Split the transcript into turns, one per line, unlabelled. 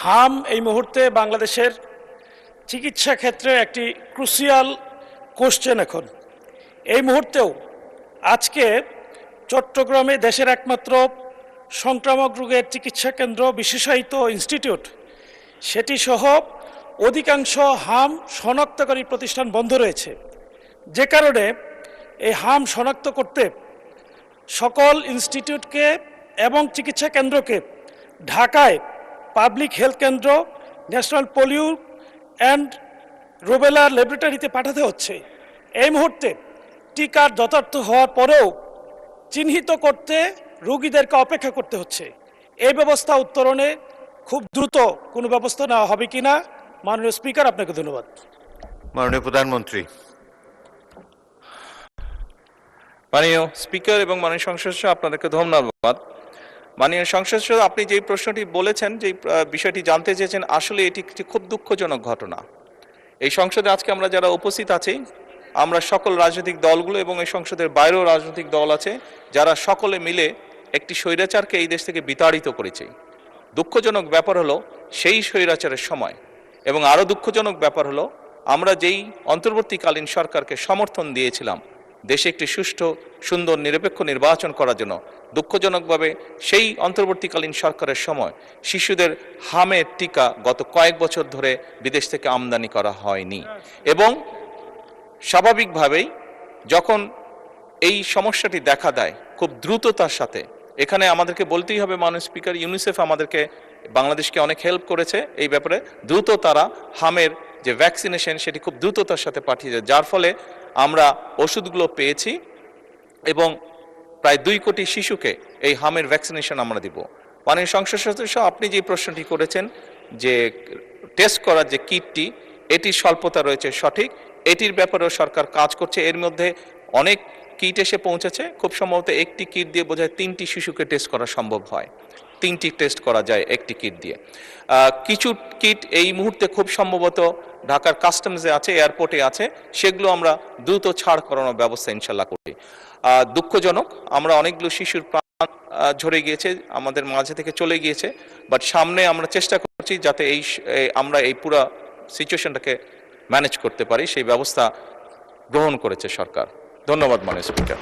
হাম এই মুহূর্তে বাংলাদেশের চিকিৎসা ক্ষেত্রে একটি ক্রুশিয়াল কোশ্চেন। এখন এই মুহূর্তেও আজকে চট্টগ্রামে দেশের একমাত্র সংক্রামক রোগের চিকিৎসা কেন্দ্র বিশেষায়িত ইনস্টিটিউট সেটি সহ অধিকাংশ হাম শনাক্তকারী প্রতিষ্ঠান বন্ধ রয়েছে, যে কারণে এই হাম শনাক্ত করতে সকল ইনস্টিটিউটকে এবং চিকিৎসা কেন্দ্রকে ঢাকায় পাবলিক হেলথ কেন্দ্র, ন্যাশনাল পোলিও অ্যান্ড রুবেলা ল্যাবরেটরিতে পাঠাতে হচ্ছে। এই মুহূর্তে টিকার যথার্থ হওয়ার পরেও চিহ্নিত করতে রোগীদেরকে অপেক্ষা করতে হচ্ছে। এই ব্যবস্থা উত্তরণে খুব দ্রুত কোনো ব্যবস্থা নেওয়া হবে কিনা। মাননীয় স্পিকার, আপনাকে ধন্যবাদ।
মাননীয় প্রধানমন্ত্রী।
মাননীয় স্পিকার এবং মাননীয় সংসদ সদস্য, আপনাদেরকে ধন্যবাদ। মাননীয় সংসদ সদস্য, আপনি যে প্রশ্নটি বলেছেন, যে বিষয়টি জানতে চেয়েছেন, আসলে এটি একটি খুব দুঃখজনক ঘটনা। এই সংসদে আজকে আমরা যারা উপস্থিত আছি, আমরা সকল রাজনৈতিক দলগুলো এবং এই সংসদের বাইরেও রাজনৈতিক দল আছে, যারা সকলে মিলে একটি স্বৈরাচারকে এই দেশ থেকে বিতাড়িত করেছে। দুঃখজনক ব্যাপার হলো সেই স্বৈরাচারের সময়, এবং আরও দুঃখজনক ব্যাপার হলো আমরা যেই অন্তর্বর্তীকালীন সরকারকে সমর্থন দিয়েছিলাম দেশে একটি সুষ্ঠু, সুন্দর, নিরপেক্ষ নির্বাচন করার জন্য, দুঃখজনকভাবে সেই অন্তর্বর্তীকালীন সরকারের সময় শিশুদের হামের টিকা গত কয়েক বছর ধরে বিদেশ থেকে আমদানি করা হয়নি। এবং স্বাভাবিকভাবেই যখন এই সমস্যাটি দেখা দেয় খুব দ্রুততার সাথে, এখানে আমাদেরকে বলতেই হবে মাননীয় স্পিকার, ইউনিসেফ আমাদেরকে, বাংলাদেশকে অনেক হেল্প করেছে এই ব্যাপারে। দ্রুত তারা হামের যে ভ্যাকসিনেশন সেটি খুব দ্রুততার সাথে পাঠিয়ে দেয়, যার ফলে আমরা ওষুধগুলো পেয়েছি এবং প্রায় 2 কোটি শিশুকে এই হামের ভ্যাকসিনেশন আমরা দিব। মাননীয় সংসদ সদস্য, আপনি যে প্রশ্নটি করেছেন যে টেস্ট করার যে কিটটি, এটির স্বল্পতা রয়েছে, সঠিক। এটির ব্যাপারেও সরকার কাজ করছে। এর মধ্যে অনেক কিট এসে পৌঁছেছে। খুব সম্ভবত একটি কিট দিয়ে বোধহয় 3টি শিশুকে টেস্ট করা সম্ভব হয়। 3টি টেস্ট করা যায় একটি কিট দিয়ে। কিছু কিট এই মুহূর্তে খুব সম্ভবত ঢাকার কাস্টমসে আছে, এয়ারপোর্টে আছে, সেগুলো আমরা দ্রুত ছাড় করানোর ব্যবস্থা ইনশাল্লাহ করি। দুঃখজনক, আমরা অনেকগুলো শিশুর প্রাণ ঝরে গিয়েছে, আমাদের মাঝে থেকে চলে গিয়েছে, বাট সামনে আমরা চেষ্টা করছি যাতে আমরা এই পুরো সিচুয়েশনটাকে ম্যানেজ করতে পারি, সেই ব্যবস্থা গ্রহণ করেছে সরকার। ধন্যবাদ মাননীয় স্পিকার।